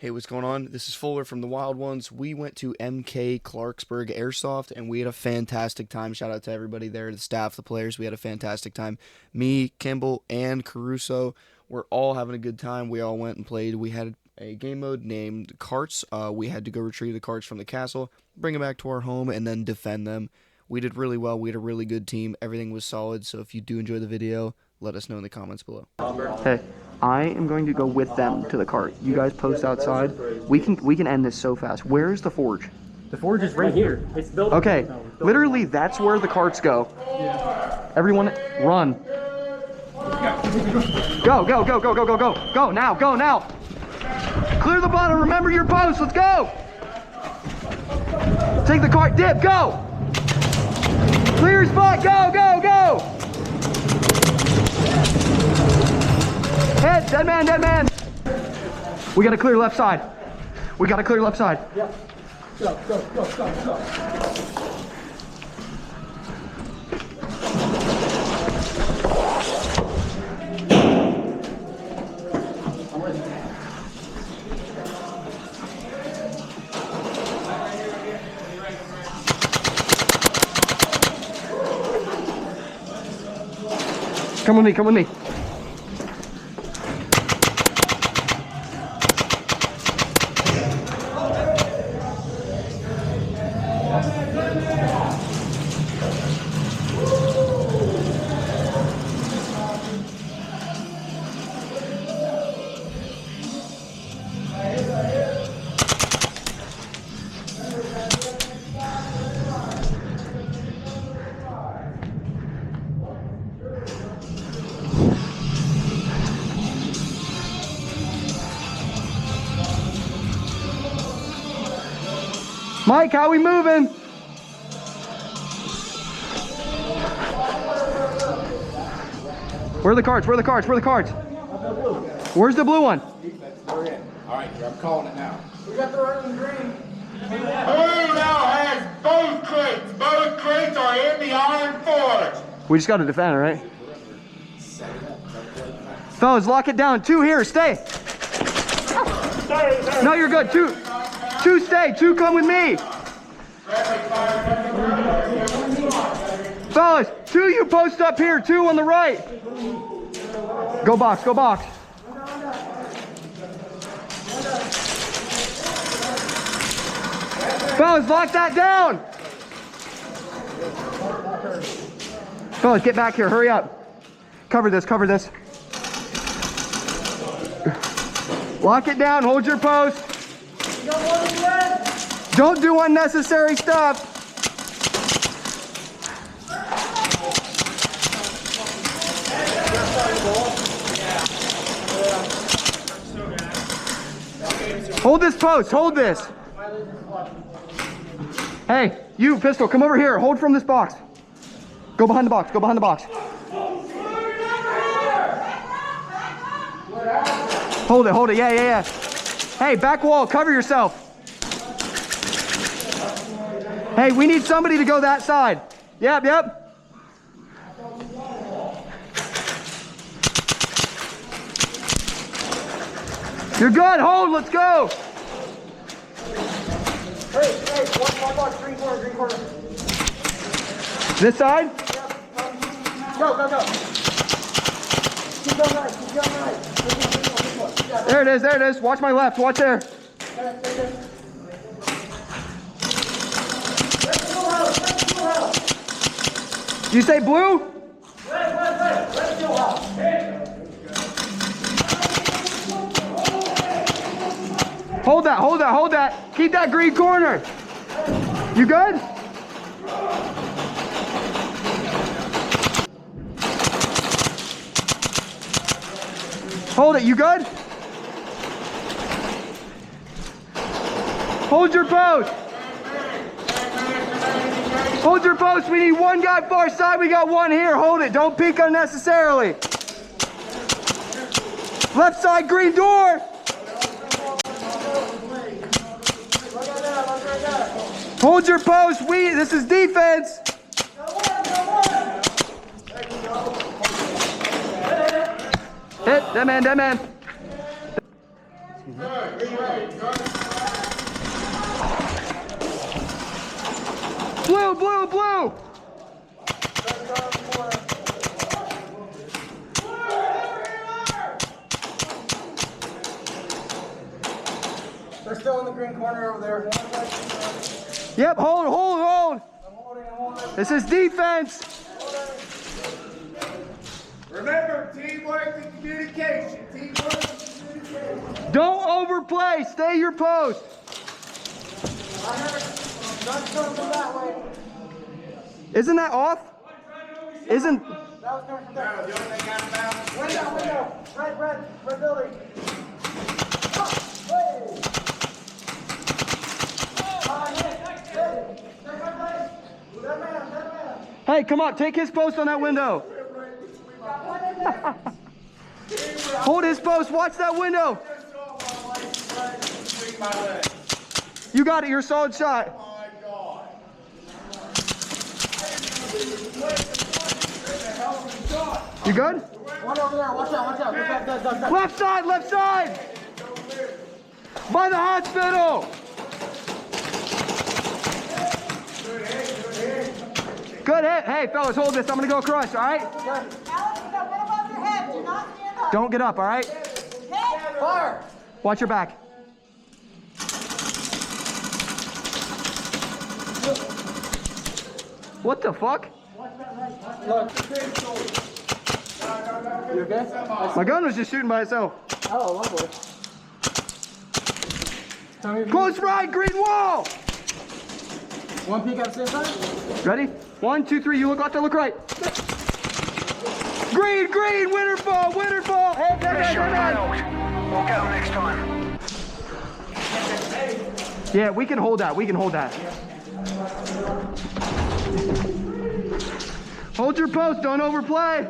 Hey, what's going on? This is Fuller from the Wild Ones. We went to MK Clarksburg Airsoft, and we had a fantastic time. Shout out to everybody there, the staff, the players. We had a fantastic time. Me, Kimball, and Caruso were all having a good time. We all went and played. We had a game mode named Carts. We had to go retrieve the carts from the castle, bring them back to our home, and then defend them. We did really well. We had a really good team. Everything was solid, so if you do enjoy the video, let us know in the comments below. Hey, I am going to go with them to the cart. You guys post outside. We can end this so fast. Where's the forge? The forge is right here. It's built. Okay, literally that's where the carts go. Everyone, run. Go, go, go, go, go, go, go. Go now, go now. Clear the bottom, remember your post, let's go. Take the cart, dip, go. Clear your spot, go, go, go. Hit, dead man, dead man. We gotta clear left side. We gotta clear left side. Yep. Go, go, go, go, go. I'm ready. Come with me, come with me. Mike, how we moving? Where are the carts? Where are the carts? Where are the carts? Where's the blue one? We're in. All right, I'm calling it now. We got the red and green. Who now has both crates? Both crates are in the iron forge. We just got to defend it, right? Fellas, lock it down. Two here, stay. No, you're good. Two stay. Two come with me. Fellas, two you post up here. Two on the right. Go box, go box. Fellas, lock that down. Fellas, get back here. Hurry up. Cover this, cover this. Lock it down. Hold your post. Don't do unnecessary stuff. Hold this post. Hold this. Hey, you, Pistol, come over here. Hold from this box. Go behind the box. Go behind the box. Hold it, hold it. Yeah, yeah, yeah. Hey, back wall, cover yourself. Hey, we need somebody to go that side. Yep, yep. You're good. Hold, let's go. Hey, one box, green corner. This side? Yep. Go, go, go. Keep going right. There it is. Watch my left, watch there. You say blue? Hold that. Keep that green corner. You good? Hold it, you good? Hold your post. Hold your post. We need one guy far side. We got one here. Hold it. Don't peek unnecessarily. Left side green door. Hold your post. This is defense. Hit. Dead man. Good, green right. Blue, blue, blue! They're still in the green corner over there. Yep, hold, hold, hold! I'm holding. This is defense! Remember, teamwork and communication. Teamwork and communication. Don't overplay, stay your post! I heard guns coming from that way. Isn't that off? Isn't... That was coming from there. The only thing out of bounds. Window. Red building. Hey. Dead man. Hey, come on, take his post on that window. Hold his post, watch that window. You got it, you're a solid shot. You good? One over there. Watch out. Get back. Left side, left side! By the hospital! Good hit. Hey, fellas, hold this. I'm gonna go across, all right? Alex, what above your head? Do not stand up. Don't get up, all right? Fire. Watch your back. What the fuck? Look. You okay? My gun was just shooting by itself. Oh, lovely. Tell me if you- Close right, green wall! One peek at the same time? Ready? 1, 2, 3, you look left, I look right. Green, green, winter ball! Hey, We'll get them next time. Yeah, we can hold that, Hold your post, don't overplay.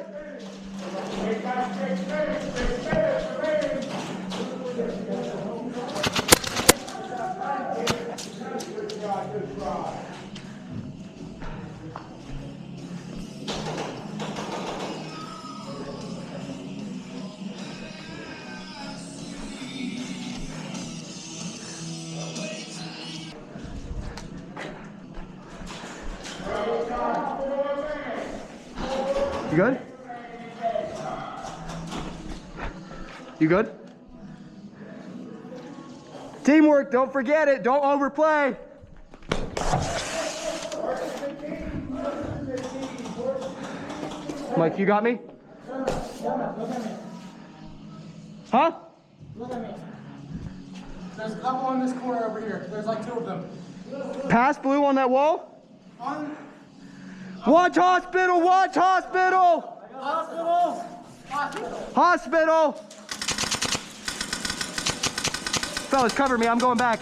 You good? You good? Teamwork, don't forget it, don't overplay. Mike, you got me? Huh? Look at me. There's a couple in this corner over here. There's like 2 of them. Pass blue on that wall? On Watch hospital, watch hospital! hospital. Hospital! Fellas, cover me, I'm going back.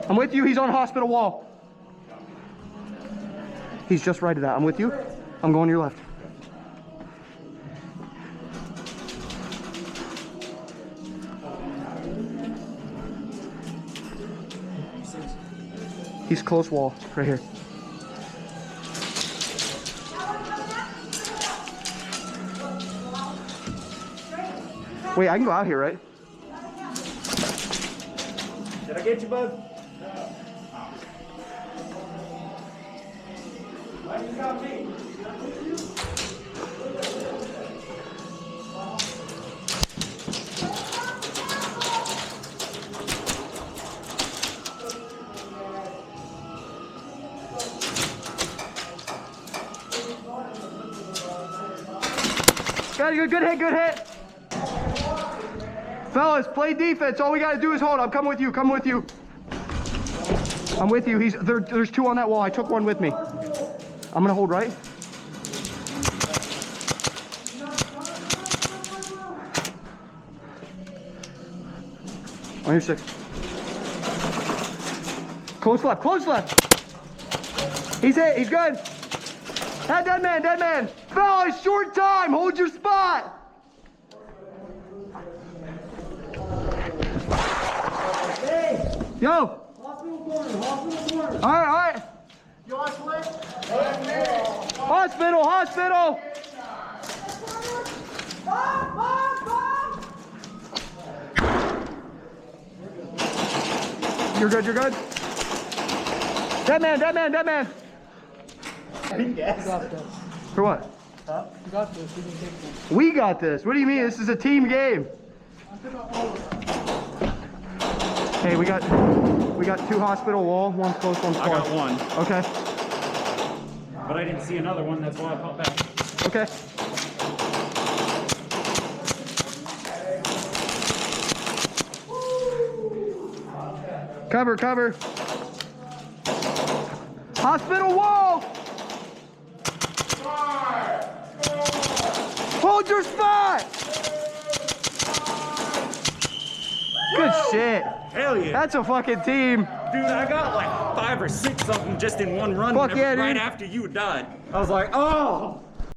I'm with you, he's on hospital wall. He's just right of that, I'm with you. I'm going to your left. He's close wall, right here. Wait, I can go out here, right? Did I get you, bud? You got me. Got it, good hit. Fellas, play defense. All we gotta do is hold. I'm coming with you, I'm with you. There's 2 on that wall. I took 1 with me. I'm gonna hold right. On your 6. Close left. He's hit, he's good. Dead man. Fellas, short time, hold your spot. Yo. Hospital corner. All right. You want to play? Hospital. Bob! You're good, you're good. Dead man, dead man, dead man. Yes. You got this. For what? Huh? You got this. We can take this. We got this. What do you mean? This is a team game. Hey, we got 2 hospital wall. One's close, one's far. I got one, Okay. but I didn't see another one. That's why I popped back. Okay. Cover, cover. Hospital wall! Hold your spot! Good shit. Hell yeah. That's a fucking team. Dude, I got like 5 or 6 of them just in one run. Fuck yeah, right dude. after you died. I was like, oh.